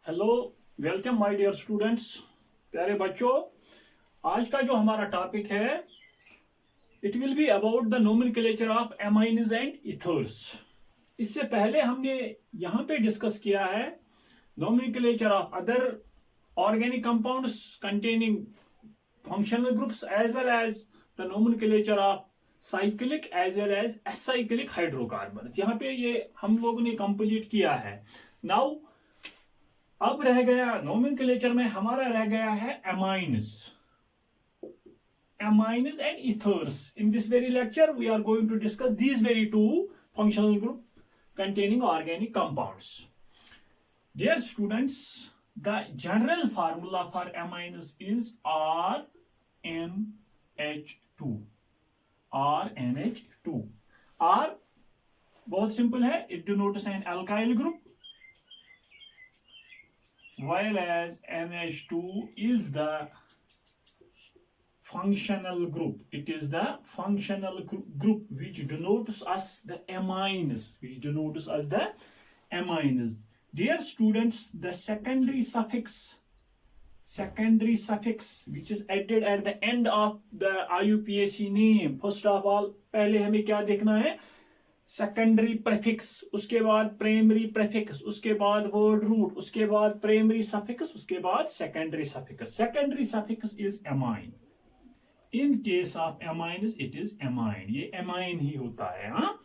Hello, welcome my dear students. प्यारे बच्चों, आज का जो हमारा टॉपिक है it will be about the nomenclature of amines and ethers. इससे पहले हमने यहाँ पे डिस्कस किया है nomenclature of other organic compounds containing functional groups as well as the nomenclature of cyclic as well as acyclic hydrocarbon. यहाँ पे ये हम लोगों ने कंप्लीट किया है। नाउ अब रह गया नोमेनक्लेचर में हमारा रह गया है amines and ethers. In this very lecture we are going to discuss these very two functional group containing organic compounds. Dear students, the general formula for amines is RNH2. RNH2. R बहुत simple है, it denotes an alkyl group, while as NH2 is the functional group. It is the functional group which denotes us the amines. Dear students, the secondary suffix which is added at the end of the IUPAC name. First of all, पहले हमें क्या देखना है? Secondary prefix, उसके बाद primary prefix, उसके बाद word root, उसके बाद प्राइमरी सफिक्स, उसके बाद secondary suffix. Secondary suffix is amine. In case of amines it is amine. ये एमाइन ही होता है. हाँ,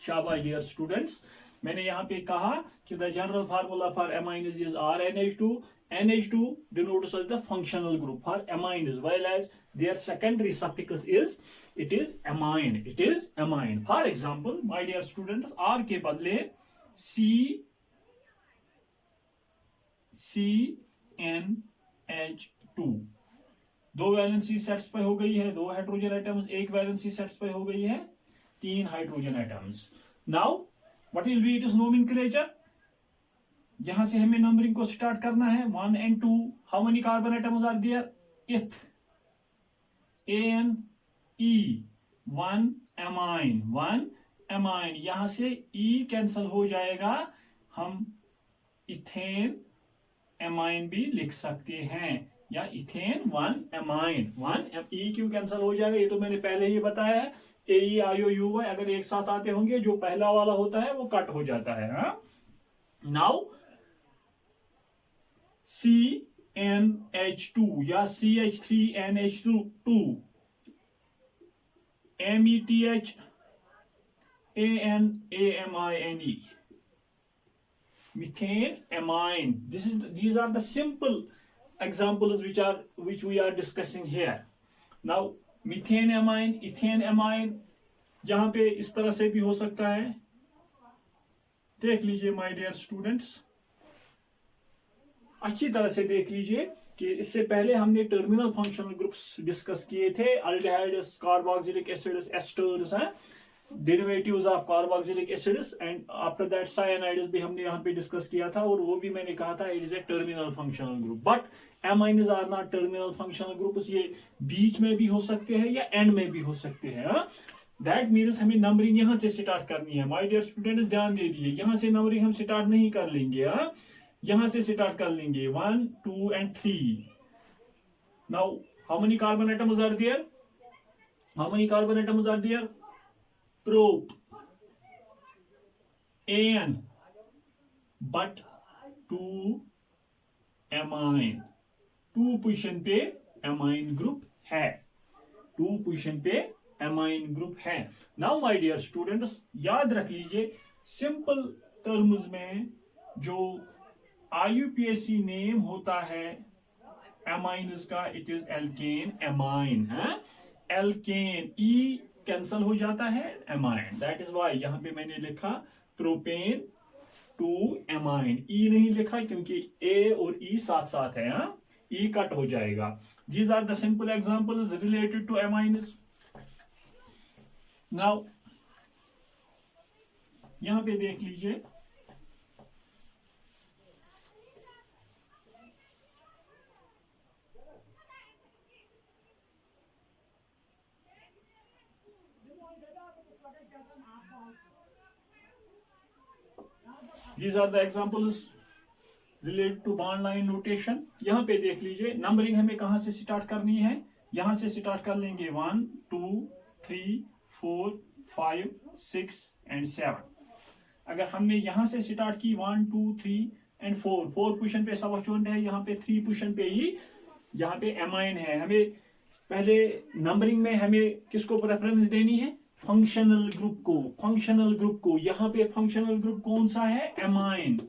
शाबाश डियर स्टूडेंट्स. मैंने यहाँ पे कहा कि the general formula for amines is RNH2. NH2 denotes as the functional group for amines, while as their secondary suffix is amine. It is amine. For example, my dear students, R के बदले CnH2. दो valency sets पे हो गई है, दो hydrogen atoms. एक valency sets पे हो गई है, तीन hydrogen atoms. Now what will be its nomenclature? जहां से हमें नंबरिंग को स्टार्ट करना है 1 and 2. How many carbon atoms are there? Eth, ANE, 1 amine. यहां से E कैंसल हो जाएगा, हम इथेन एमाइन भी लिख सकते हैं, या इथेन 1 amine. 1 E क्यों कैंसल हो जाएगा ये तो मैंने पहले ही बताया है. AEIOUY अगर एक साथ आते होंगे, जो पहला वाला होता है वो कट हो जाता है. नाउ CnH2 या CH3NH2, METH ANAMINE, methane amine. These are the simple examples which we are discussing here. Now methane amine, ethane amine, यहां पे इस तरह से भी हो सकता है. देख लीजिए माय डियर स्टूडेंट्स, अच्छी तरह से देख लीजिए कि इससे पहले हमने टर्मिनल फंक्शनल ग्रुप्स डिस्कस किए थे. अल्डिहाइड्स, कार्बोक्सिलिक एसिड्स, एस्टर्स हैं, derivatives of carboxylic acids, and after that cyanides भी हमने यहाँ पे डिस्कस किया था, और वो भी मैंने कहा था it is a terminal functional group. But amines are not terminal functional groups. ये बीच में भी हो सकते हैं या एंड में भी हो सकते हैं. दैट मीन्स हमें नंबरिंग यहां से स्टार्ट करनी है. माय डियर स्टूडेंट्स, ध्यान दे दीजिए, यहां से नंबरिंग हम स्टार्ट नहीं कर लेंगे. यहां से स्टार्ट कर लेंगे 1, 2 and 3. Now how many carbon atoms are there? Prop, An, but 2 amine. 2 position पे amine ग्रुप है. 2 पोजीशन पे amine ग्रुप है. नाउ माय डियर स्टूडेंट्स, याद रख लीजिए, सिंपल टर्म्स में जो IUPAC नेम होता है एमाइन्स का, it is alkane amine. Alkane E cancel हो जाता है, एमाइन. दैट इज वाई यहां पे मैंने लिखा प्रोपेन 2 एमाइन. E नहीं लिखा क्योंकि A और E साथ साथ है. E कट हो जाएगा. These are the simple examples related to amines. Now यहां पे देख लीजिए, these are the examples related to bond line notation. यहाँ पे देख लीजिए नंबरिंग हमें कहाँ से स्टार्ट करनी है, यहाँ से स्टार्ट कर लेंगे 1 2 3 4 5 6 एंड 7। अगर हमने यहाँ से स्टार्ट की 1 2 3 एंड 4 पोजीशन पे सब स्टूडेंट है, यहाँ पे 3 पोजीशन पे ही यहाँ पे एमाइन है। हमें पहले नंबरिंग में हमें किसको प्रेफरेंस देनी है, फंक्शनल ग्रुप को। फंक्शनल ग्रुप को यहाँ पे फंक्शनल ग्रुप कौन सा है, एमाइन।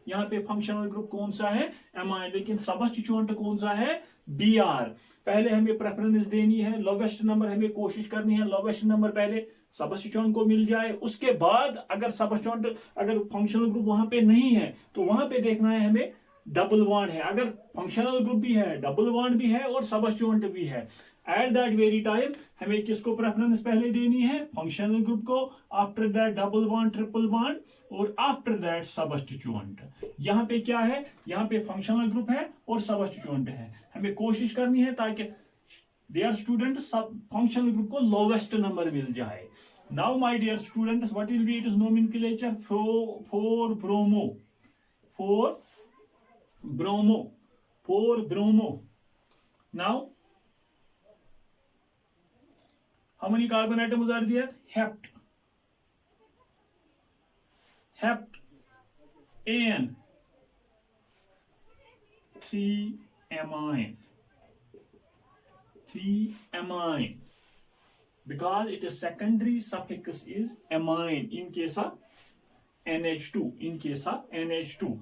यहाँ पे फंक्शनल ग्रुप कौन सा है, एमाइन। लेकिन सबस्टिट्यूएंट कौन सा है, बी आर। पहले हमें प्रेफरेंस देनी है, लोवेस्ट नंबर हमें कोशिश करनी है लोवेस्ट नंबर पहले सबस्टिट्यूएंट को मिल जाए। उसके बाद अगर सबस्टिट्यूएंट अगर फंक्शनल ग्रुप वहां पे नहीं है तो वहां पे देखना है हमें डबल बॉन्ड है। अगर फंक्शनल ग्रुप भी है, डबल बॉन्ड भी है और सबस्टिट्यूएंट भी है, एट दैट वेरी टाइम हमें किसको प्रेफरेंस पहले देनी है, फंक्शनल ग्रुप को, after that double bond triple bond और आफ्टर दैट सबस्टिट्यूएंट। यहाँ पे क्या है, यहाँ पे फंक्शनल ग्रुप है और सबस्टिट्यूएंट है। हमें कोशिश करनी है ताकि डियर स्टूडेंट सब फंक्शनल ग्रुप को लोवेस्ट नंबर मिल जाए। Now my dear students what will be it is nomenclature for bromo, for bromo, for bromo. Now how many carbon atoms are there, hept, hept, an 3 amine, 3 amine, because it is secondary suffix is amine in case of NH2, in case of NH2.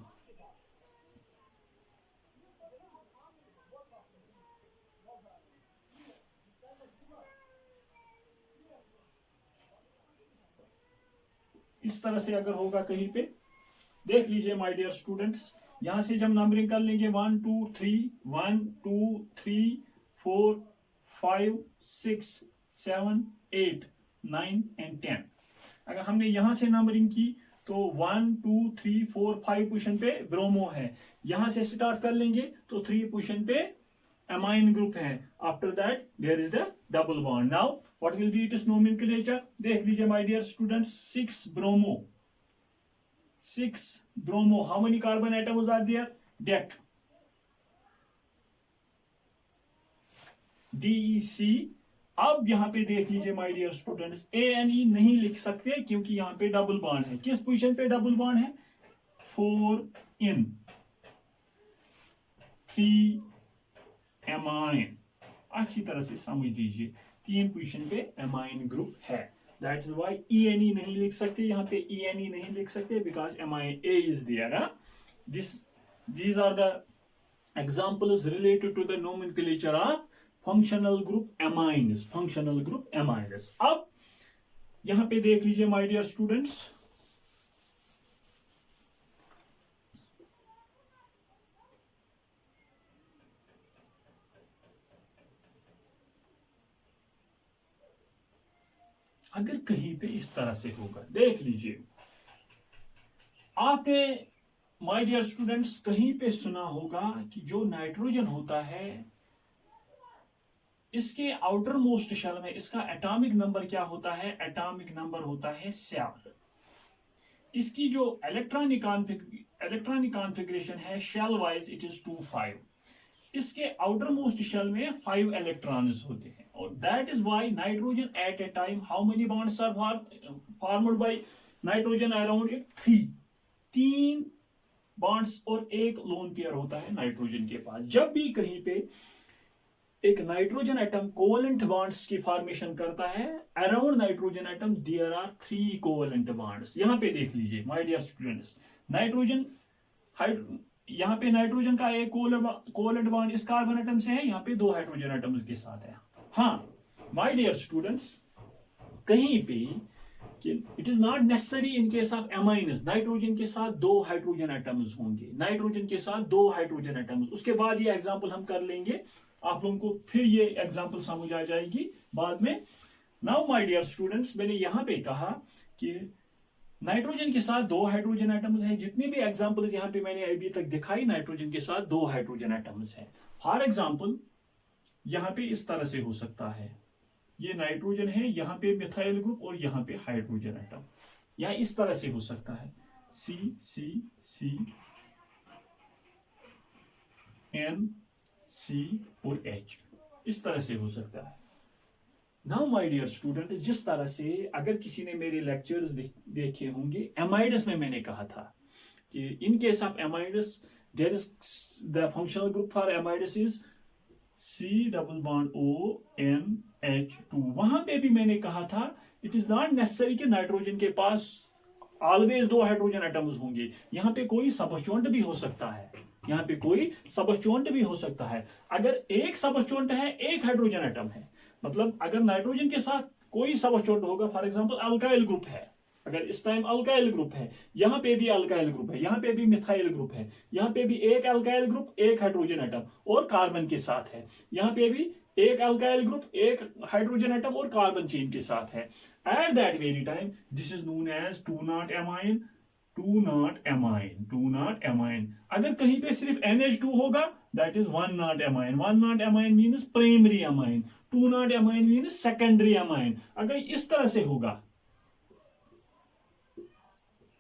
इस तरह से अगर होगा कहीं पे देख लीजिए my dear students, यहां से जब नंबरिंग कर लेंगे 1 2 3 1 2 3 4 5 6 7 8 9 एंड 10। अगर हमने यहां से नंबरिंग की तो 1 2 3 4 5 पोजीशन पे ब्रोमो है। यहां से स्टार्ट कर लेंगे तो 3 पोजीशन पे amine group है। After that there is the double bond. Now what will be its nomenclature, देख लीजिए my dear students, 6 bromo, 6 bromo. How many carbon atoms are there, dec, DEC। अब यहां पे देख लीजिए माय डियर स्टूडेंट्स, ANE नहीं लिख सकते क्योंकि यहां पे डबल बॉन्ड है। किस पोजीशन पे डबल बॉन्ड है, 4 in 3 एमाइन। अच्छी तरह से समझ लीजिए 3 पोजीशन पे एमाइन ग्रुप है। दैट इज व्हाई ENE नहीं लिख सकते, यहाँ पे ENE नहीं लिख सकते because amine A is there. These are the examples related to the nomenclature of functional group amines, functional group amines। अब यहाँ पे देख लीजिए माय डियर स्टूडेंट्स, अगर कहीं पे इस तरह से होगा, देख लीजिए आपने माय डियर स्टूडेंट्स कहीं पे सुना होगा कि जो नाइट्रोजन होता है इसके आउटर मोस्ट शेल में इसका एटॉमिक नंबर क्या होता है, एटॉमिक नंबर होता है 7। इसकी जो इलेक्ट्रॉनिक कॉन्फ़िगरेशन है शेल वाइज इट इज 2 5। इसके आउटर मोस्ट शेल में 5 इलेक्ट्रॉन्स होते हैं और that is why nitrogen at a time how many bonds are formed by nitrogen around it 3 bonds और एक लोन पेयर होता है नाइट्रोजन के पास। जब भी कहीं पे एक नाइट्रोजन एटम कोवेलेंट बॉन्ड्स की फॉर्मेशन करता है around nitrogen atom there are 3 covalent bonds. यहां पे देख लीजिए माय डियर स्टूडेंट्स, नाइट्रोजन यहाँ पे नाइट्रोजन का एक कोवेलेंट बॉन्ड इस कार्बन एटम से है, यहाँ पे 2 हाइड्रोजन एटम्स के साथ है। हाँ माय डियर स्टूडेंट्स, कहीं पे it is not necessary in case of amines nitrogen के साथ 2 हाइड्रोजन एटम्स होंगे, नाइट्रोजन के साथ 2 हाइड्रोजन एटम्स। उसके बाद ये एग्जांपल हम कर लेंगे, आप लोगों को फिर ये एग्जांपल समझ आ जाएगी बाद में। नाउ माय डियर स्टूडेंट्स, मैंने यहाँ पे कहा कि नाइट्रोजन के साथ 2 हाइड्रोजन एटम्स हैं। जितनी भी एग्जांपल्स यहाँ पे मैंने अभी तक दिखाई नाइट्रोजन के साथ 2 हाइड्रोजन एटम्स हैं। फॉर एग्जांपल यहाँ पे इस तरह से हो सकता है, ये नाइट्रोजन है, यहाँ पे मिथाइल ग्रुप और यहाँ पे हाइड्रोजन एटम, या इस तरह से हो सकता है C C C N C और H, इस तरह से हो सकता है। नाउ माय डियर स्टूडेंट, जिस तरह से अगर किसी ने मेरे लेक्चर्स देखे होंगे, एमाइड्स में मैंने कहा था कि in case of amides there is the functional group for amides is C double bond ONH2। वहां पे भी मैंने कहा था इट इज नॉट नेसेसरी कि नाइट्रोजन के पास ऑलवेज 2 हाइड्रोजन एटम्स होंगे, यहाँ पे कोई सबस्टिट्यूएंट भी हो सकता है, यहाँ पे कोई सबस्टिट्यूएंट भी हो सकता है। अगर एक सबस्टिट्यूएंट है, एक हाइड्रोजन एटम है, मतलब अगर नाइट्रोजन के साथ कोई सबस्टिट्यूएंट होगा, फॉर एग्जांपल अल्काइल ग्रुप है, अगर इस टाइम अल्काइल ग्रुप है, यहाँ पे भी अल्काइल ग्रुप है, यहाँ पे भी मिथाइल ग्रुप है, यहाँ पे भी एक अल्काइल ग्रुप एक हाइड्रोजन एटम और कार्बन के साथ है, यहाँ पे भी एक अल्काइल ग्रुप एक हाइड्रोजन एटम और कार्बन चेन के साथ है। At that very time this is known as 2 amine, 2 amine, 2 amine. अगर कहीं पे सिर्फ NH2 होगा that is 1 amine, 1 amine means primary amine, 2 amine means secondary amine. अगर इस तरह से होगा,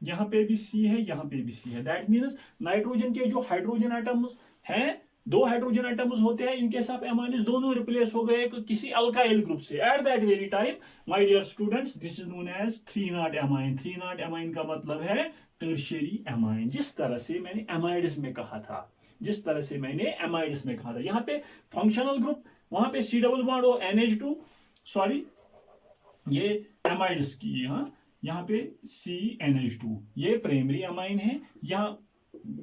यहां पे भी C है, यहां पे भी C है, दैट मीन्स नाइट्रोजन के जो हाइड्रोजन एटम्स हैं, 2 हाइड्रोजन एटम्स होते हैं, इनके साथ एमाइन्स दोनों रिप्लेस हो गए किसी अल्काइल ग्रुप से। At that very time my dear students this is known as 3 amine. 3 amine का मतलब है टर्शियरी एमाइन, जिस तरह से मैंने एमाइड्स में कहा था, जिस तरह से मैंने एमाइड्स में कहा था। यहाँ पे फंक्शनल ग्रुप, वहां पे C डबल बॉन्ड और NH2, सॉरी ये एमाइड्स की, यहाँ पे CNH2 ये प्राइमरी एमाइन है। यहाँ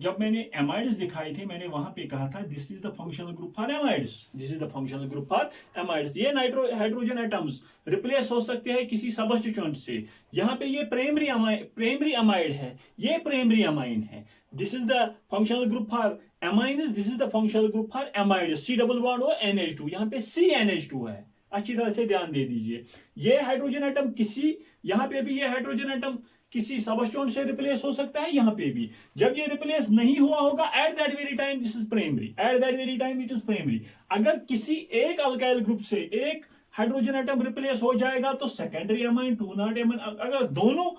जब मैंने एमाइड्स दिखाई थी, मैंने वहां पे कहा था this is the functional group for amides, this is the functional group for amides. ये हाइड्रोजन एटम्स रिप्लेस हो सकते हैं किसी सबस्टिट्यूएंट से। यहाँ पे ये प्राइमरी एमाइड है, ये प्राइमरी एमाइन है। This is the functional group for amides, this is the functional group for amides. C double bond और NH2, यहाँ पे CNH2 है। अच्छी तरह से ध्यान दे दीजिए, ये हाइड्रोजन एटम किसी, यहाँ पे भी ये हाइड्रोजन एटम किसी सबस्टिट्यूएंट से रिप्लेस हो सकता है, यहाँ पे भी। जब ये रिप्लेस नहीं हुआ होगा eight that very time this is primary, eight that very time it is primary. अगर किसी एक अल्काइल ग्रुप से एक हाइड्रोजन एटम रिप्लेस हो जाएगा तो सेकेंडरी एमाइन, 2 एमाइन। अगर दोनों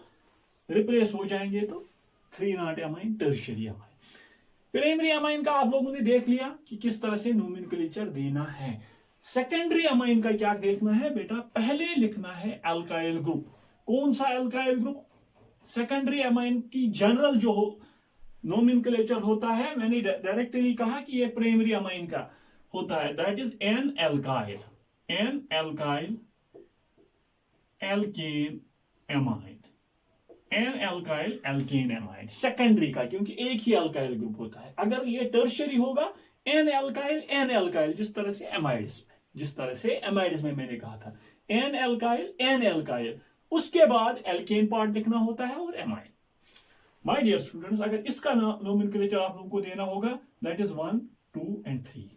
रिप्लेस हो जाएंगे तो 3 amine, tertiary amine. Primary amine का आप लोगों ने देख लिया कि किस तरह से नोमेनक्लेचर देना है। सेकेंडरी एमाइन का क्या देखना है बेटा, पहले लिखना है अल्काइल ग्रुप। कौन सा अल्काइल ग्रुप? सेकेंडरी एमाइन की जनरल जो नोमेनक्लेचर होता है, मैंने डायरेक्टली कहा कि ये प्राइमरी एमाइन का होता है, that is N alkyl, N alkyl alkane amine, N alkyl alkane amine. Secondary का, क्योंकि एक ही अल्काइल ग्रुप होता है। अगर ये टर्शियरी होगा N एल्काइल N एल्काइल, जिस तरह से एमाइड्स में, जिस तरह से एमाइड्स में मैंने कहा था N एल्काइल N एल्काइल, उसके बाद एल्केन पार्ट लिखना होता है और एमाइन। माय डियर स्टूडेंट्स, अगर इसका नोमेनक्लेचर आप लोगों को देना होगा दैट इज 1 2 एंड 3।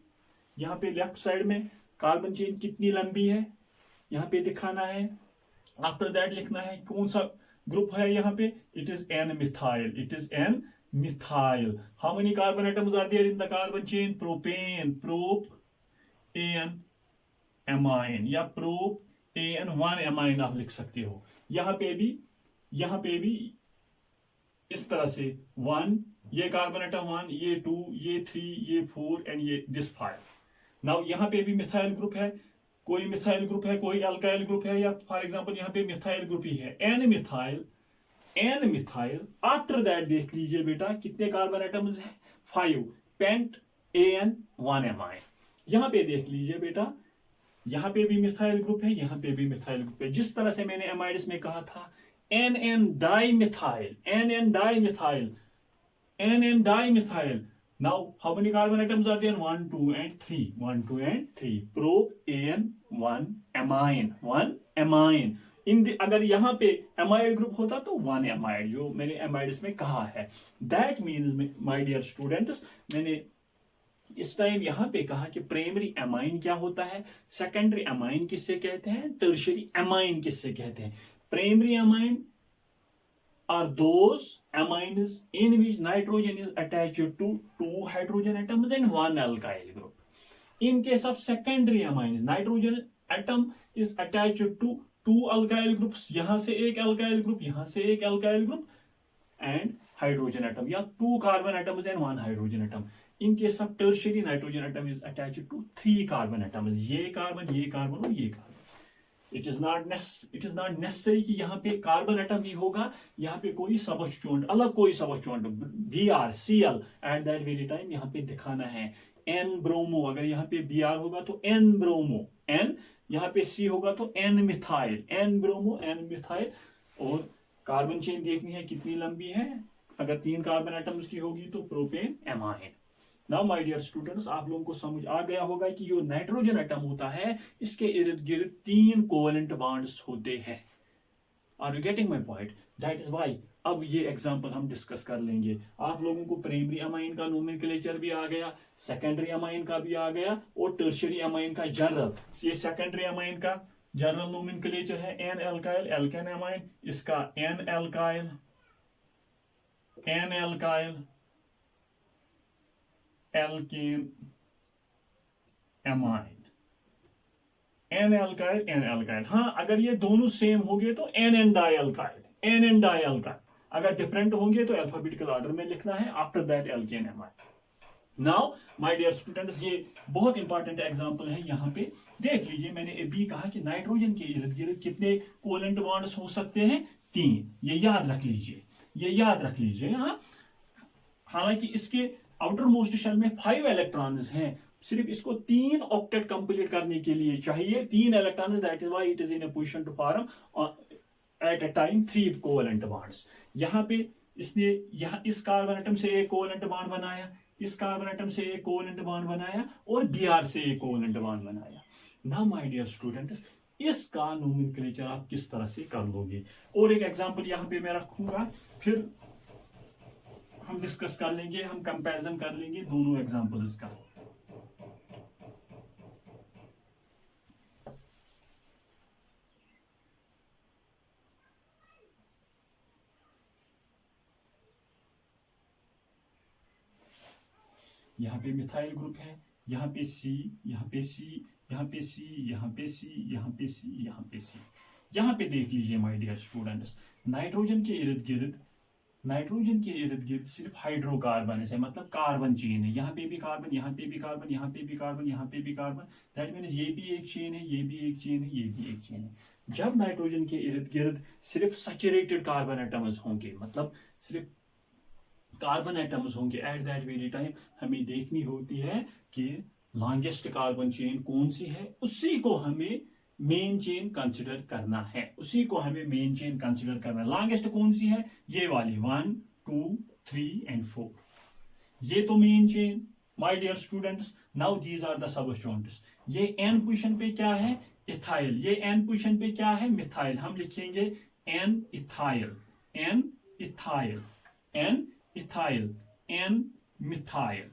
यहाँ पे लेफ्ट साइड में कार्बन चेन कितनी लंबी है यहाँ पे दिखाना है। आफ्टर दैट लिखना है कौन सा ग्रुप है यहाँ पे, it is N methyl, it is N methyl. How many carbon atoms are there in the carbon chain? Propane, prop AN amine, या प्रोप AN 1 एमाइन आप लिख सकते हो। यहाँ पे भी इस तरह से 1, ये कार्बन एटम 1, ये 2, ये 3, ये 4 एंड ये दिस 5। नाउ यहाँ पे भी मिथाइल ग्रुप है, कोई मिथाइल ग्रुप है, कोई अल्काइल ग्रुप है, या फॉर एग्जांपल यहाँ पे मिथाइल ग्रुप ही है, N methyl, N methyl. After that देख लीजिए बेटा कितने कार्बन एटम्स हैं? 5, पेंट AN 1 एमाइन। यहाँ पे देख लीजिए बेटा, यहाँ पे भी मिथाइल ग्रुप है, यहाँ पे भी मिथाइल ग्रुप है। जिस तरह से मैंने एमाइड्स में कहा था NN dimethyl, NN dimethyl, NN dimethyl. Now how many carbon atoms are there? 1 2 and 3, 1 2 and 3। Prop AN 1 amine, 1 amine. अगर यहाँ पे एमाइड ग्रुप होता तो 1 एमाइड, जो मैंने एमाइड्स में कहा है। That means my dear students, मैंने इस टाइम यहां पे कहा कि प्राइमरी एमाइन क्या होता है, सेकेंडरी एमाइन किससे कहते हैं, टर्शियरी एमाइन किससे कहते हैं। Primary amine are those amines in which nitrogen is attached to 2 hydrogen atoms and 1 alkyl group. In case of secondary amines, nitrogen atom is attached to 2 alkyl groups, यहां से एक alkyl group, यहां से एक alkyl group, and hydrogen atom या 2 carbon atoms and 1 hydrogen atom. In case of tertiary, nitrogen atom is attached to 3 carbon atoms. ये carbon और ये carbon. It is not necessary कि यहाँ पे कार्बन एटम ही होगा, यहाँ पे कोई सबस्टिट्यूएंट, अलग कोई सबस्टिट्यूएंट Br Cl eight that very time यहाँ पे दिखाना है. N ब्रोमो, अगर यहाँ पे Br होगा तो N ब्रोमो, N यहाँ पे C होगा तो N methyl, N bromo N methyl. और कार्बन चेन देखनी है कितनी लंबी है. अगर 3 कार्बन एटम्स की होगी तो propane amine. Now my dear students, आप लोगों को समझ आ गया होगा कि जो नाइट्रोजन एटम होता है इसके इर्द गिर्द 3 कोवेलेंट बॉन्ड्स होते हैं. Are you getting my point? That is why अब ये एग्जांपल हम डिस्कस कर लेंगे. आप लोगों को प्राइमरी अमाइन का नोमेनक्लेचर भी आ गया, सेकेंडरी अमाइन का भी आ गया और टर्शियरी अमाइन का जनरल. ये सेकेंडरी अमाइन का जनरल नोमेनक्लेचर है एन एल्काइल एल्केन अमाइन, इसका N alkyl alkane amine, N alkyl. हाँ, अगर ये दोनों सेम होंगे तो एन डाइएल्काइल. अगर डिफरेंट होंगे तो अल्फाबेटिकल ऑर्डर में लिखना है, after that alkane amine. Now my dear students, ये बहुत इंपॉर्टेंट एग्जांपल है. यहाँ पे देख लीजिए, मैंने अभी कहा कि नाइट्रोजन के इर्द गिर्द कितने कोवेलेंट बॉन्ड्स हो सकते हैं? 3. ये याद रख लीजिए. हाँ, हालांकि इसके आउटर मोस्ट शेल में 5 इलेक्ट्रॉन्स हैं. सिर्फ इसको 3 ऑक्टेट कंप्लीट करने के लिए चाहिए 3 electrons. That is why it is in a position to form at a time 3 covalent bonds. यहाँ पे इसने यहाँ इस कार्बन एटम से एक कोवेलेंट बॉन्ड बनाया, इस कार्बन एटम से एक कोवेलेंट बॉन्ड बनाया और Br से एक कोवेलेंट बॉन्ड बनाया. नाउ माय डियर स्टूडेंट्स, इसका नोमेनक्लेचर आप किस तरह से कर लोगे? और एक एग्जांपल यहाँ पे मैं रखूंगा, फिर हम डिस्कस कर लेंगे, हम कंपैरिजन कर लेंगे दोनों एग्जांपल्स का. यहाँ पे मिथाइल ग्रुप है, यहाँ पे C, यहाँ पे C, यहाँ पे C, यहाँ पे C, यहाँ पे C, यहाँ पे C. यहाँ पे देख लीजिए माय डियर स्टूडेंट्स, नाइट्रोजन के इर्द गिर्द सिर्फ हाइड्रोकार्बन है, मतलब कार्बन चेन है. यहाँ पे भी कार्बन, यहाँ पे भी कार्बन, यहाँ पे भी कार्बन, यहाँ पे भी कार्बन. दैट मीन्स ये भी एक चेन है, ये भी एक चेन है, ये भी एक चेन है. जब नाइट्रोजन के इर्द गिर्द सिर्फ सैचुरेटेड कार्बन एटम्स होंगे, मतलब सिर्फ कार्बन एटम्स होंगे, एट दैट वेरी टाइम हमें देखनी होती है कि लॉन्गेस्ट कार्बन चेन कौन सी है, उसी को हमें मेन चेन कंसिडर करना है. लॉन्गेस्ट कौन सी है? ये वाली 1, 2, 3 एंड 4. ये तो main chain my dear students. Now these are the substituents. ये एन पोजीशन पे क्या है? इथाइल. ये एन पोजीशन पे क्या है? मिथाइल. हम लिखेंगे एन इथाइल, एन मिथाइल.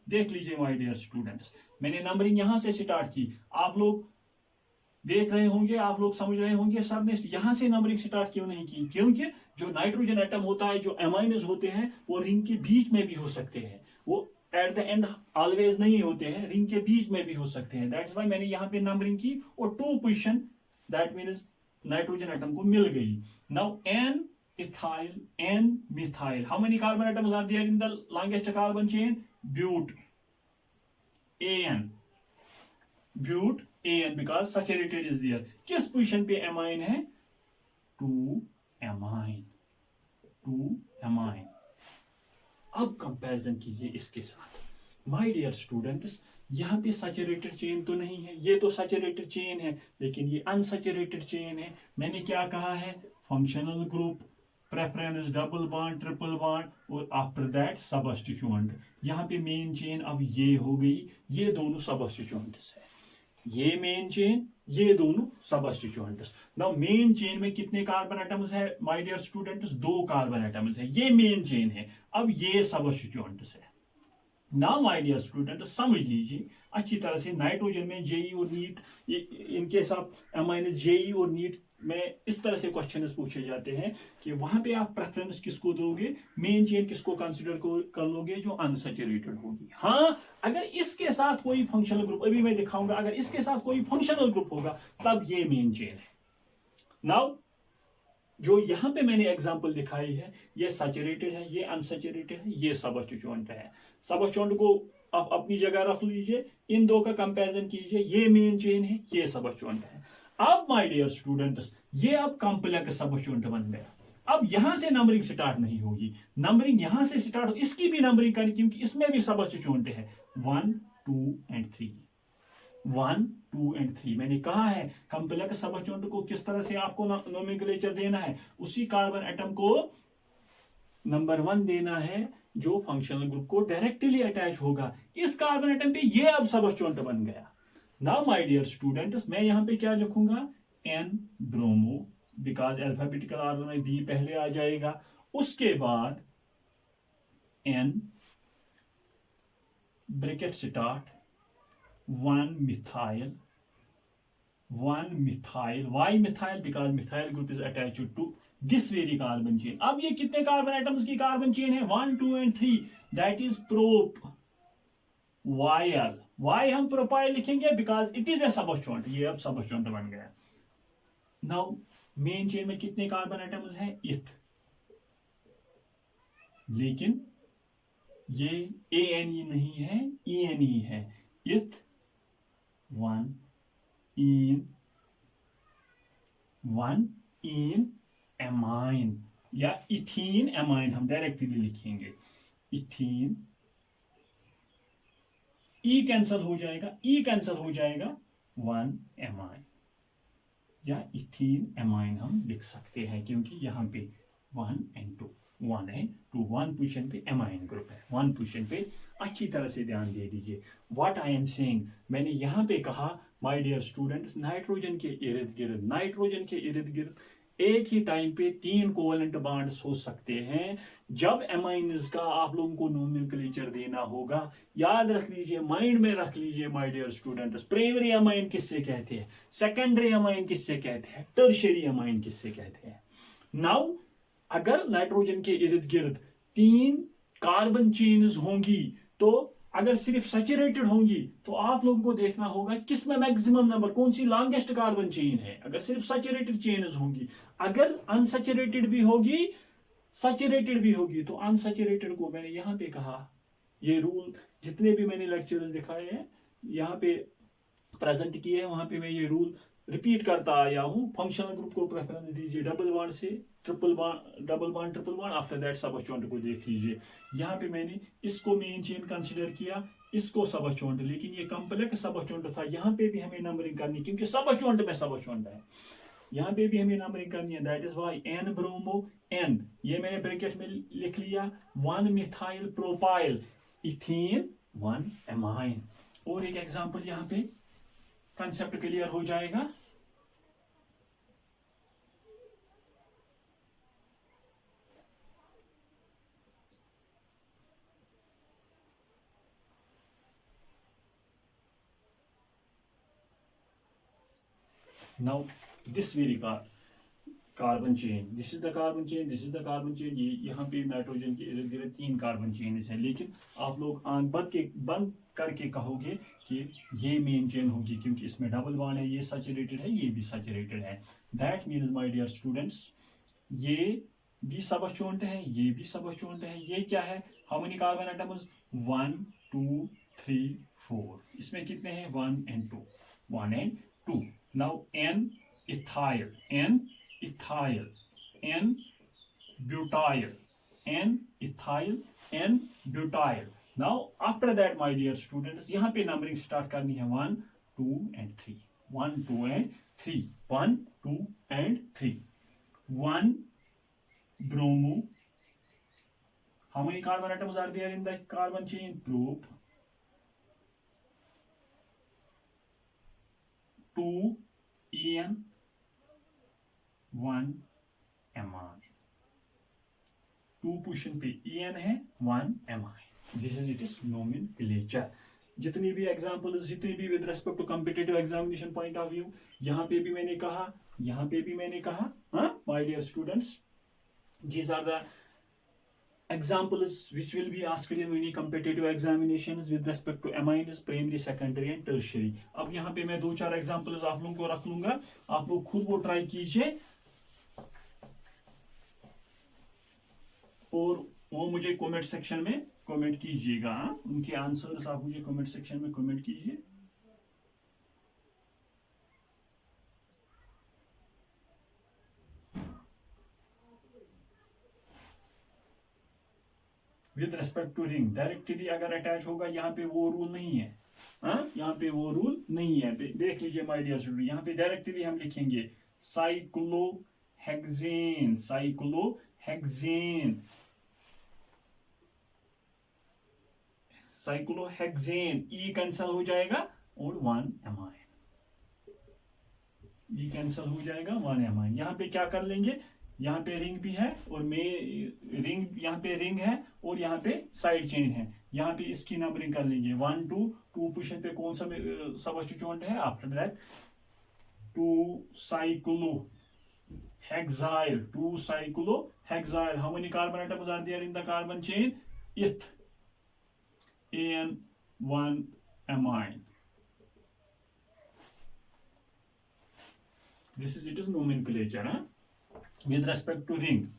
देख लीजिए माय डियर स्टूडेंट्स, मैंने नंबरिंग यहां से स्टार्ट की. आप लोग देख रहे होंगे, आप लोग समझ रहे होंगे सर ने यहां से नंबरिंग स्टार्ट क्यों नहीं की? क्योंकि जो नाइट्रोजन एटम होता है, जो एमाइन्स होते हैं, वो रिंग के बीच में भी हो सकते हैं. वो एट द एंड ऑलवेज नहीं होते हैं, रिंग के बीच में भी हो सकते हैं. दैट्स व्हाई मैंने यहाँ पे नंबरिंग की और 2 position that means nitrogen atom को मिल गई. नाउ N ethyl and methyl. How many carbon atoms are there in the longest carbon chain? But because saturated is there. किस पोजीशन पे एमाइन है? 2 एमाइन. अब कंपैरिजन कीजिए इसके साथ. माय डियर स्टूडेंट्स, यहाँ पे सैचुरेटेड चेन तो नहीं है, ये तो सैचुरेटेड चेन है, लेकिन ये अनसैचुरेटेड चेन है. मैंने क्या कहा है? Functional group, preference, double bond, triple bond और आफ्टर दैट सबस्टिट्यूएंट. यहाँ पे मेन चेन अब ये हो गई, ये दोनों सबस्टिट्यूएंट्स है. ये मेन चेन, ये दोनों सबस्टिट्यूएंट्स. नाउ मेन चेन में कितने कार्बन एटम्स है my dear students? 2 carbon atoms है. ये मेन चेन है. अब ये सबस्टिट्यूएंट्स है. नाउ माय डियर स्टूडेंट्स, समझ लीजिए अच्छी तरह से. नाइट्रोजन में जेई और नीट, इनके साथ एमाइन जेई और नीट में इस तरह से क्वेश्चंस पूछे जाते हैं कि वहां पे आप प्रेफरेंस किसको दोगे, मेन चेन किसको कंसीडर कर लोगे? जो अनसैचुरेटेड होगी. हाँ, अगर इसके साथ कोई फंक्शनल ग्रुप, अभी मैं दिखाऊंगा, अगर इसके साथ कोई फंक्शनल ग्रुप होगा तब ये मेन चेन है. नाउ जो यहाँ पे मैंने एग्जांपल दिखाई है, ये सैचुरेटेड है, ये अनसैचुरेटेड है, ये सबस्टिट्यूएंट है। सबस्टिट्यूएंट को आप अपनी जगह रख लीजिए, इन दो का कंपैरिजन कीजिए, ये मेन चेन है, ये सबस्टिट्यूएंट है। अब माय डियर स्टूडेंट्स, ये अब कॉम्प्लेक्स सबस्टिट्यूएंट बन गया। अब यहां से नंबरिंग स्टार्ट नहीं होगी, नंबरिंग यहां से स्टार्ट हो, इसकी भी नंबरिंग करनी, क्योंकि इसमें भी सबस्टिट्यूएंट है 1 2 एंड 3, 1 2 एंड 3। मैंने कहा है कॉम्प्लेक्स सबस्टिट्यूएंट को किस तरह से आपको नोमेनक्लेचर देना है, उसी कार्बन एटम को नंबर 1 देना है जो फंक्शनल ग्रुप को डायरेक्टली अटैच होगा। इस कार्बन एटम पे ये अब सबस्टिट्यूएंट बन गया। नाउ माय डियर स्टूडेंट्स, मैं यहां पे क्या लिखूंगा, N bromo, because alphabetical order में बी पहले आ जाएगा, उसके बाद N bracket start 1 methyl, 1 methyl, why methyl, because methyl group is attached to this very carbon chain. अब ये कितने कार्बन एटम्स की कार्बन चेन है, 1 2 and 3, that is propyl. Why हम प्रोपाइल लिखेंगे because it is a substituent, ये अब सबस्टिट्यूएंट बन गया। नाउ मेन चेन में कितने कार्बन एटम्स हैं, इथ, लेकिन ये ANE नहीं है, ENE है, इथ 1 इन एमाइन, या इथीन एमाइन हम डायरेक्टली लिखेंगे, इथीन, ई कैंसल हो जाएगा, ई कैंसल हो जाएगा, 1 एमाइन, या इथीन एमाइन हम लिख सकते हैं, क्योंकि यहां पे 1 एंड 2, 1 एंड 2, 1 पोजीशन पे एमाइन ग्रुप है, 1 पोजीशन पे। अच्छी तरह से ध्यान दे दीजिए व्हाट आई एम सेइंग। मैंने यहां पे कहा माय डियर स्टूडेंट्स, नाइट्रोजन के इर्द गिर्द, नाइट्रोजन के इर्द गिर्द एक ही टाइम पे 3 कोवेलेंट बॉन्ड्स हो सकते हैं। जब एमाइन्स का आप लोगों को नोमेनक्लेचर देना होगा, याद रख लीजिए, माइंड में रख लीजिए my dear students, primary amine किससे कहते हैं, सेकेंडरी एमाइन किससे कहते हैं, टर्शियरी एमाइन किससे कहते हैं। नाउ अगर नाइट्रोजन के इर्द गिर्द 3 कार्बन चेन्स होंगी, तो अगर सिर्फ सैचुरेटेड होंगी तो आप लोगों को देखना होगा किसमें मैक्सिमम नंबर, कौन सी लॉन्गेस्ट कार्बन चेन है, अगर सिर्फ सैचुरेटेड चेन्स होंगी। अगर अनसैचुरेटेड भी होगी, सैचुरेटेड भी होगी, तो अनसैचुरेटेड को मैंने यहां पे कहा, ये रूल जितने भी मैंने लेक्चर्स दिखाए हैं यहां पे प्रेजेंट किए हैं, वहां पे मैं ये रूल रिपीट करता आया हूं। फंक्शनल ग्रुप को प्रेफरेंस दीजिए डबल बॉन्ड से triple bond, double bond triple bond, after that substituent को देख लीजिए। यहाँ पे मैंने इसको मेन चेन कंसीडर किया, इसको सबस्टिट्यूएंट, लेकिन ये कॉम्प्लेक्स सबस्टिट्यूएंट था। यहाँ पे भी हमें नंबरिंग करनी, क्योंकि सबस्टिट्यूएंट में सबस्टिट्यूएंट है, यहाँ पे भी हमें नंबरिंग करनी है, that is why N bromo, N ये मैंने ब्रैकेट में लिख लिया, 1 मिथाइल प्रोपाइल, इथीन 1 एमाइन। और एक एग्जांपल यहाँ पे कंसेप्ट क्लियर हो जाएगा। Now this very carbon chain, this is the carbon chain, this is the carbon chain, ये यहाँ पे नाइट्रोजन के इर्द गिर्द 3 कार्बन चेन हैं, लेकिन आप लोग आंख बंद करके कहोगे कि ये मेन चेन होगी, क्योंकि इसमें डबल बॉन्ड है, ये सैचुरेटेड है, ये भी सैचुरेटेड है। That means my dear students, ये भी सबस्टिट्यूएंट है, ये भी सबस्टिट्यूएंट है। ये क्या है, हाउ मेनी कार्बन एटम्स, 1 2 3 4, इसमें कितने हैं, 1 and 2, 1 and 2। Now N ethyl, N ethyl, n butyl, n ethyl, n butyl। Now after that my dear students, यहाँ पे नंबरिंग स्टार्ट करनी है 1 2 and 3, 1 2 and 3, 1 2 and 3। 1 bromo, how many carbon atoms are there in the carbon chain, prop, 2 en, 1 amine, 2 position पे En है, 1 amine. This is it is nomenclature. जितनी भी examples, जितनी भी with respect to competitive examination point of view, यहाँ पे भी मैंने कहा, यहाँ पे भी मैंने कहा, हाँ my dear students, these are the examples which will be asked in any competitive examinations with respect to amines, primary, secondary and tertiary। अब यहाँ पे मैं 2-4 एग्जांपल्स आप लोगों को रख लूंगा, आप लोग खुद वो ट्राई कीजिए। और वो मुझे कमेंट सेक्शन में कमेंट कीजिएगा। उनके आंसर्स आप मुझे कमेंट सेक्शन में कमेंट कीजिए। With respect to ring, directly अगर अटैच होगा, यहाँ पे वो रूल नहीं है। यहाँ पे वो रूल नहीं है। देख लीजिए माय डियर स्टूडेंट, यहाँ पे डायरेक्टली हम लिखेंगे साइक्लोहेक्सेन, साइक्लोहेक्सेन, साइक्लोहेक्सेन। ई कैंसल हो जाएगा और 1 एमाइन, ई कैंसल हो जाएगा 1 एमाइन। यहाँ पे क्या कर लेंगे, यहाँ पे रिंग भी है और रिंग, यहाँ पे रिंग है और यहाँ पे साइड चेन है। यहाँ पे इसकी नंबरिंग कर लेंगे 1 2 2 पोजीशन पे कौन सा सबस्टिट्यूएंट है, after that 2 cyclohexyl, 2 cyclohexyl. How many carbon atoms are there in the carbon chain? Ith, and 1 amine. This is, it is nomenclature, with respect to ring.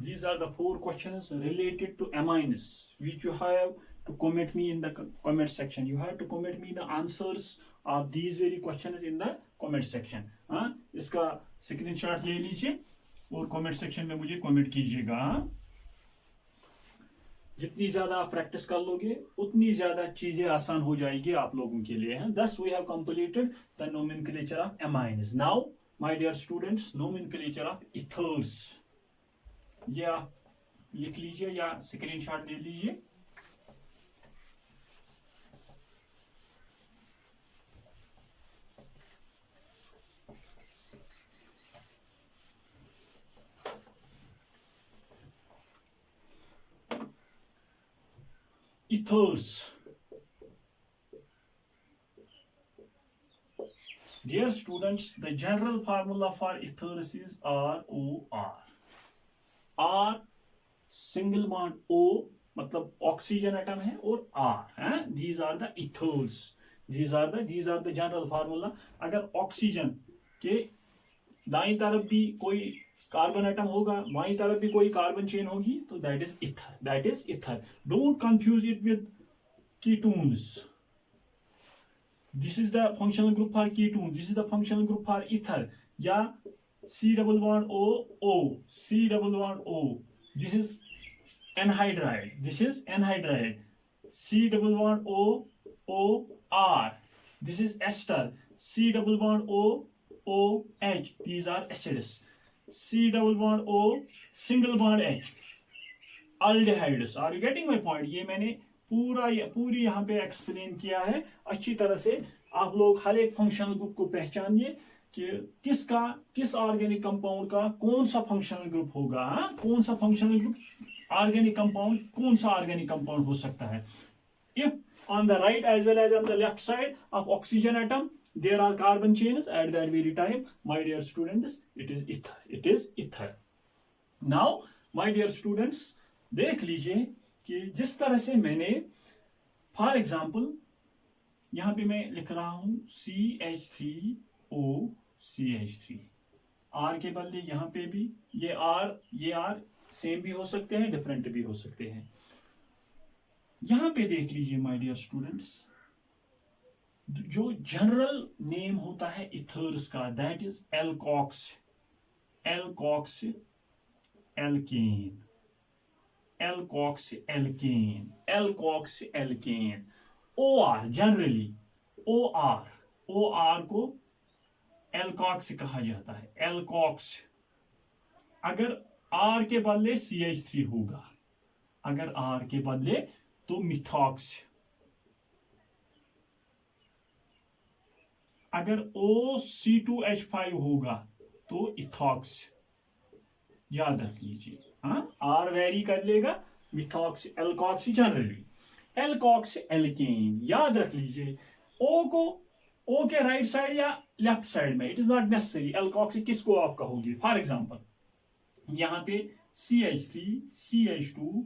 These are the 4 questions related to amines, which you have to comment me in the comment section. You have to comment me the answers of these very questions in the comment section. इसका screenshot ले लीजिए और comment section में मुझे comment कीजिएगा। जितनी ज्यादा आप प्रैक्टिस कर लोगे उतनी ज्यादा चीजें आसान हो जाएगी आप लोगों के लिए। Thus we have completed the nomenclature of amines. Now, my dear students, nomenclature of ethers. ये आप लिख लीजिए या स्क्रीनशॉट ले लीजिए। Ethers. Dear students, the general formula for ethers is ROR. R single bond O मतलब ऑक्सीजन एटम है और R है। These are the ethers. These are the general formula. अगर ऑक्सीजन के दाईं तरफ भी कोई कार्बन एटम होगा, बाईं तरफ भी कोई कार्बन चेन होगी, तो that is ether, that is ether. Don't confuse it with ketones. This is the functional group for ketone, this is the functional group for ether. या C double bond O O, C double bond O. This is anhydride. This is anhydride. C double bond O O R. This is ester. C double bond O O H. These are acids. C double bond O single bond H. Aldehydes. Are you getting my point? ये मैंने पूरी यहाँ पे explain किया है अच्छी तरह से। आप लोग हर एक फंक्शनल ग्रुप को पहचानिए कि किस ऑर्गेनिक कंपाउंड का कौन सा फंक्शनल ग्रुप होगा। कौन सा फंक्शनल ग्रुप, ऑर्गेनिक कंपाउंड, कौन सा ऑर्गेनिक कंपाउंड हो सकता है। If on the right as well as on the left side of oxygen atom there are carbon chains at that very time, my dear students, it is ether, it is ether. Now my dear students, देख लीजिए कि जिस तरह से मैंने for example यहां पे मैं लिख रहा हूं CH3OCH3, R के बदले यहां पे भी ये R सेम भी हो सकते हैं, डिफरेंट भी हो सकते हैं। यहां पे देख लीजिए माय डियर स्टूडेंट्स, जो जनरल नेम होता है इथर्स का, that is alkox, alkane, alkoxy alkane, alkoxy alkane. OR generally OR को alkox कहा जाता है, alkox. अगर R के बदले CH3 होगा, अगर R के बदले तो मिथॉक्स, अगर OC2H5 होगा तो इथॉक्स. याद रख लीजिए, हाँ, R वेरी कर लेगा, मिथॉक्स एल्कॉक्स जनरली, एल्कॉक्स एल्केन. याद रख लीजिए, O के राइट साइड या लेफ्ट साइड में इट इज नॉट नेसेसरी. एल्कॉक्स किसको आप कहोगे? फॉर एग्जांपल यहां पे CH3 CH2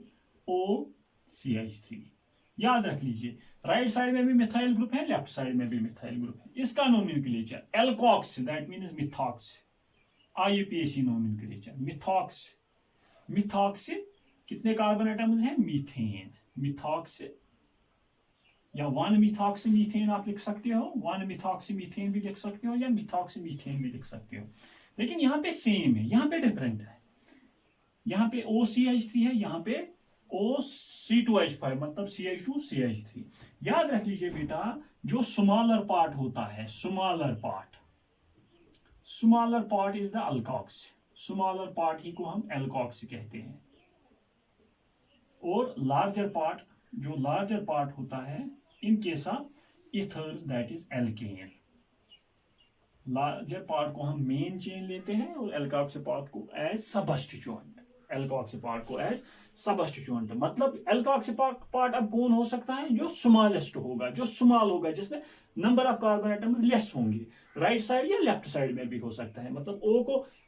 O CH3. याद रख लीजिए, राइट साइड में भी मिथाइल ग्रुप है, लेफ्ट साइड में भी मिथाइल ग्रुप है. इसका nomenclature alkox, that means methox. IUPAC nomenclature methox. Methox कितने कार्बन एटम्स हैं? मीथेन. मिथॉक्स या 1 मिथॉक्स मीथेन आप लिख सकते हो, 1 मिथॉक्स मीथेन भी लिख सकते हो, या मिथॉक्स मीथेन भी लिख सकते हो. लेकिन यहाँ पे सेम है, यहाँ पे डिफरेंट है. यहाँ पे OCH3 है, यहाँ पे OC2H5, मतलब CH2 CH3. याद रख लीजिए बेटा, जो स्मॉलर पार्ट होता है, smaller part is the alkox. Smaller part ही को हम एल्कॉक्स कहते हैं. और लार्जर पार्ट, जो लार्जर पार्ट होता है, in case of ethers, that is alkane. Larger part को हम मेन चेन लेते हैं और एल्कॉक्स पार्ट को एज सबस्टिट्यूएंट. एल्कॉक्स पार्ट को एज सबस्टिट्यूएंट. मतलब एल्कॉक्स पार्ट अब कौन हो सकता है? जो स्मॉलेस्ट होगा, जो स्मॉल होगा, जिसमें number of carbon atoms less होंगे. राइट साइड या लेफ्ट साइड में भी हो सकता है. मतलब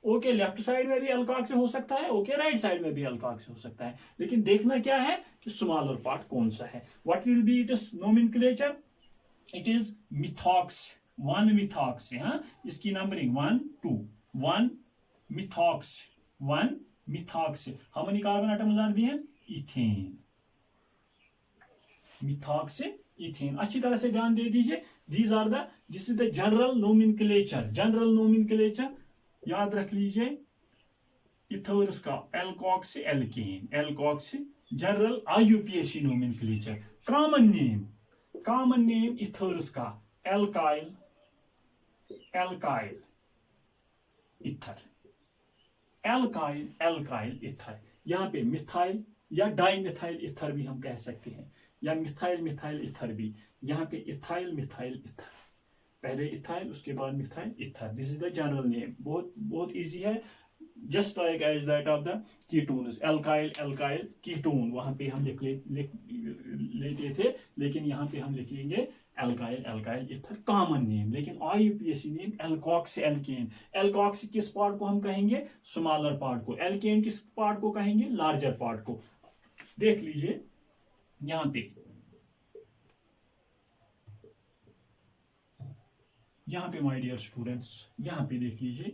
O के लेफ्ट साइड में भी एल्कॉक्स हो सकता है, O के राइट साइड में भी एल्कॉक्स हो सकता है. लेकिन देखना क्या है कि स्मॉलर पार्ट कौन सा है. What will be its nomenclature? It is methox. 1 methox. हाँ, इसकी numbering 1 2 1 methox. 1 methox. How many carbon atoms are there? Ethane. Methox ethane. अच्छी तरह से ध्यान दे दीजिए. This is the general nomenclature. General nomenclature याद रख लीजिए. इथर्स का alkox alkane, alkox general IUPAC nomenclature. Common name ethers का alkyl, alkyl ether, alkyl ether. यहाँ पे मिथाइल या डाइमिथाइल इथर भी हम कह सकते हैं, या मिथाइल इथर भी. यहाँ पे इथाइल इथर, पहले इथाइल उसके बाद methyl ether. This is the general name. बहुत इजी है, just like as that of the ketones. Alkyl ketone वहां पे हम लेते थे, लेकिन यहाँ पे हम लिखेंगे एल्काइल इथर. Common name. लेकिन IUPAC नेम एल्कॉक्स एल्केन. एल्कॉक्स किस पार्ट को हम कहेंगे? स्मॉलर पार्ट को. एल्केन किस पार्ट को कहेंगे? लार्जर पार्ट को. देख लीजिए यहाँ पे माय डियर स्टूडेंट्स, यहाँ पे देख लीजिए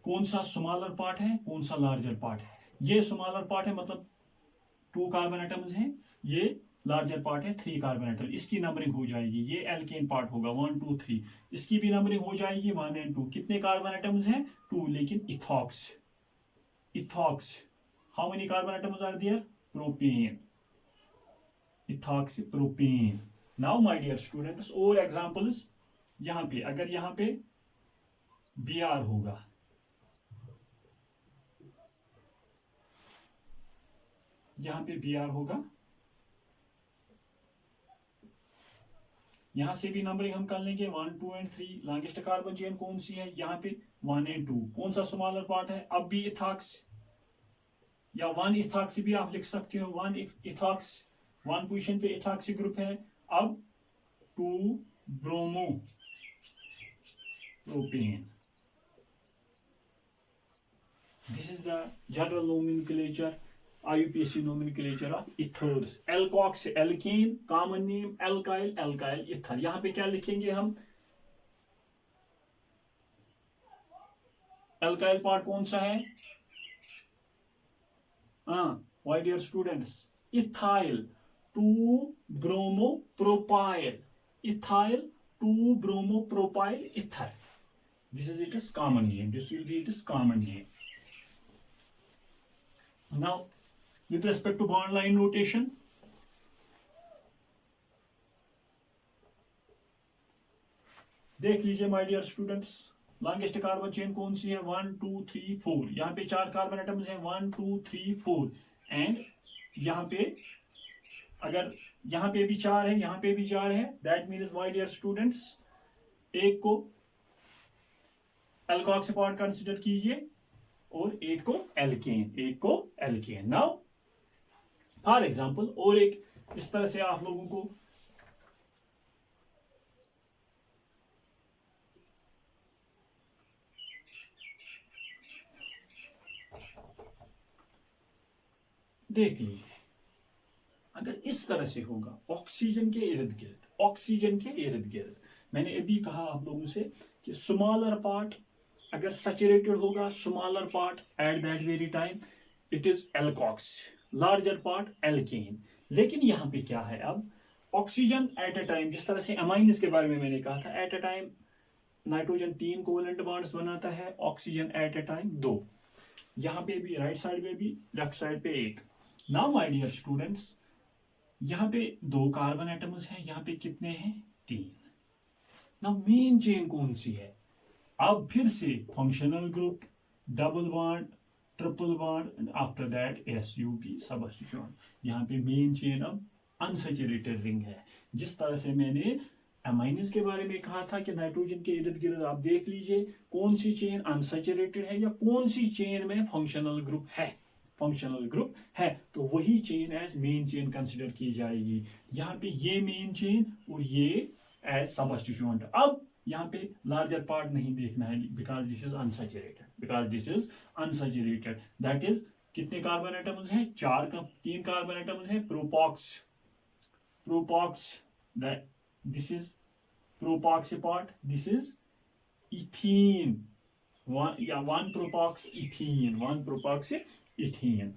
कौन सा स्मॉलर पार्ट है, कौन सा लार्जर पार्ट है. ये स्मॉलर पार्ट है, मतलब 2 कार्बन एटम्स हैं. ये लार्जर पार्ट है, 3 कार्बन एटम. इसकी नंबरिंग हो जाएगी. ये एल्केन पार्ट होगा 1 2 3. इसकी भी नंबरिंग हो जाएगी 1 और 2. कितने कार्बन एटम्स हैं? 2. लेकिन ethox how many carbon atoms are there? Propane. Ethox propane. Now my dear students, और एग्जांपल्स. यहाँ पे अगर यहाँ पे Br होगा, यहाँ पे Br होगा, यहां से भी नंबरिंग हम कर लेंगे 1 2 और 3. लॉन्गेस्ट कार्बन चेन कौन सी है? यहाँ पे 1 और 2. कौन सा स्मॉलर पार्ट है? अब भी इथॉक्स, या 1 इथॉक्स भी आप लिख सकते हो. 1 इथॉक्स, 1 पोजीशन पे इथॉक्स ग्रुप है. अब 2 bromo propane. This is the general nomenclature, IUPAC nomenclature of ethers. Alkox alkane, common name alkyl ether. यहां पे क्या लिखेंगे हम? एल्काइल पार्ट कौन सा है? My dear students, ethyl 2 bromo propyl. Ethyl 2 bromo propyl ether. This is it is common name. This will be it is common name. Now with respect to bond line notation. देख लीजिए my dear students, longest carbon chain कौन सी है, 1 2 3 4। यहाँ पे 4 carbon atoms हैं, 1 2 3 4। And यहाँ पे अगर यहाँ पे भी 4 है, यहाँ पे भी 4 है, that means my dear students एक को एल्कोक्सी पार्ट कंसिडर कीजिए और एक को एल्केन। नाउ फॉर एग्जांपल, और एक इस तरह से आप लोगों को देख लीजिए, अगर इस तरह से होगा ऑक्सीजन के इर्द गिर्द, मैंने अभी कहा आप लोगों से कि स्मॉलर पार्ट अगर सैचुरेटेड होगा, smaller part at that very time it is alkox, larger part alkane. लेकिन यहां पे क्या है, अब ऑक्सीजन एट अ टाइम, जिस तरह से अमाइन्स के बारे में मैंने कहा था, eight a time nitrogen 3 covalent bonds बनाता है, ऑक्सीजन एट अ टाइम 2। यहां पे भी राइट साइड में भी, लेफ्ट साइड पे 1। नाउ माय डियर स्टूडेंट्स, यहाँ पे 2 कार्बन एटम्स हैं, यहाँ पे कितने हैं, 3। नाउ मेन चेन कौन सी है, अब फिर से functional group, double bond, triple bond and after that SUP substitution. यहाँ पे मेन चेन अब अनसैचुरेटेड रिंग है। जिस तरह से मैंने अमाइन्स के बारे में कहा था कि नाइट्रोजन के इर्द गिर्द आप देख लीजिए कौन सी चेन अनसैचुरेटेड है या कौन सी चेन में फंक्शनल ग्रुप है, तो वही chain as main chain consider की जाएगी। यहाँ पे ये मेन चेन और ये एज सबस्टिट्यूएंट। अब यहाँ पे लार्जर पार्ट नहीं देखना है, because this is unsaturated, that is कितने कार्बन एटम्स हैं, 3 कार्बन एटम्स हैं, propox, that this is propoxy part, this is ethene, one propoxy ethene.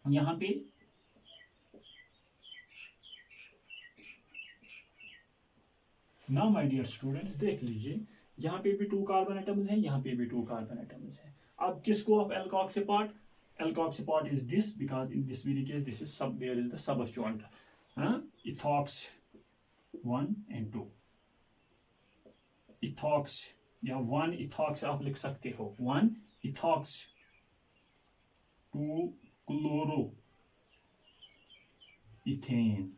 यहाँ पे नाउ माय डियर स्टूडेंट्स देख लीजिए, यहाँ पे भी 2 कार्बन एटम्स हैं, यहाँ पे भी 2 कार्बन एटम्स हैं। अब किसको of alkoxy part is this, because in this very case this is सब, देयर इज द सबस्टिट्यूएंट, इथॉक्स 1 and 2, इथॉक्स या 1 इथॉक्स आप लिख सकते हो, 1 इथॉक्स 2 chloro ethane,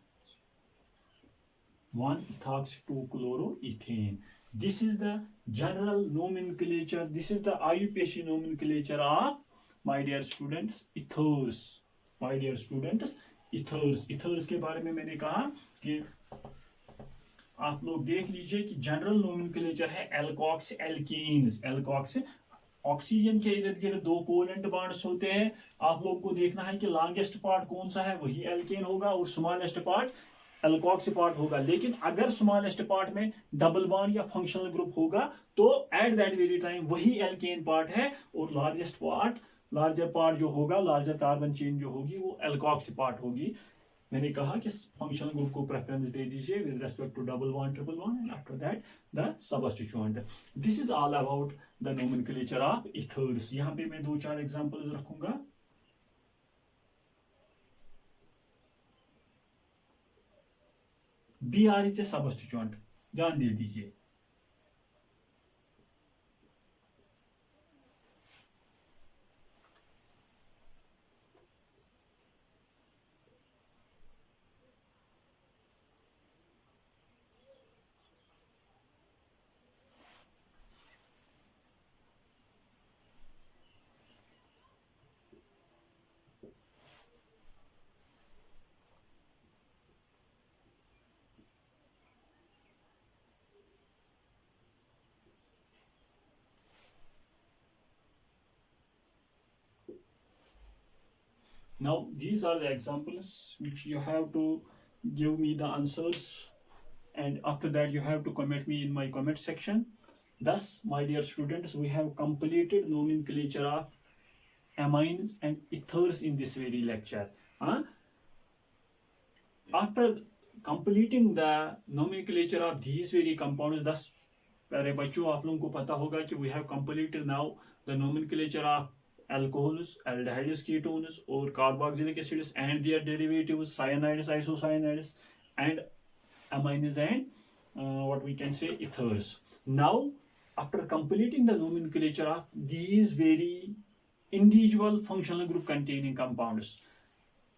1 ethox 2 chloroethane. This is the general nomenclature, this is the IUPAC nomenclature of, my dear students, ethers. My dear students, ethers के बारे में मैंने कहा कि आप लोग देख लीजिए कि जनरल नोमेनक्लेचर है एल्कोक्स एल्केन्स। ऑक्सीजन के इर्द गिर्द 2 कोवेलेंट बॉन्ड्स होते हैं। आप लोग को देखना है कि लॉन्गेस्ट पार्ट कौन सा है, वही एल्केन होगा, और स्मॉलेस्ट पार्ट एल्कोक्सी पार्ट होगा। लेकिन अगर स्मॉलेस्ट पार्ट में डबल बॉन्ड या फंक्शनल ग्रुप होगा तो एट दैट वेरी टाइम वही एल्केन पार्ट है, और लार्जर पार्ट जो होगा, लार्जर कार्बन चेन जो होगी वो एल्कोक्सी पार्ट होगी। मैंने कहा कि फंक्शनल ग्रुप को प्रेफरेंस दे दीजिए with respect to double bond, triple bond, and after that the substituent. This is all about the nomenclature of ethers. यहाँ पे मैं 2-4 एग्जांपल्स रखूंगा। BR इज ए सबस्टिट्यूएंट, ध्यान दे दीजिए। Now these are the examples which you have to give me the answers, and after that you have to comment me in my comment section. Thus, my dear students, we have completed nomenclature of amines and ethers in this very lecture. After completing the nomenclature of these very compounds, thus प्यारे बच्चों आप लोगों को पता होगा कि we have completed now the nomenclature of alcohols, aldehydes, ketones, or carboxylic acids and their derivatives, cyanides, isocyanides, and amines and what we can say ethers. Now, after completing the nomenclature of these very individual functional group containing compounds,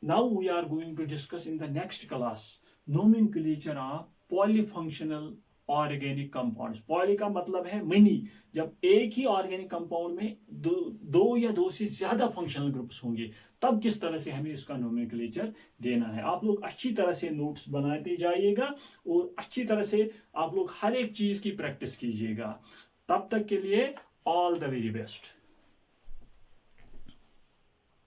now we are going to discuss in the next class nomenclature of polyfunctional organic compounds. Poly का मतलब है money, जब एक ही organic compound में दो या दो से ज्यादा फंक्शनल ग्रुप्स होंगे तब किस तरह से हमें इसका नोमेनक्लेचर देना है. आप लोग अच्छी तरह से नोट्स बनाते जाइएगा और अच्छी तरह से आप लोग हर एक चीज की प्रैक्टिस कीजिएगा. तब तक के लिए ऑल द वेरी बेस्ट.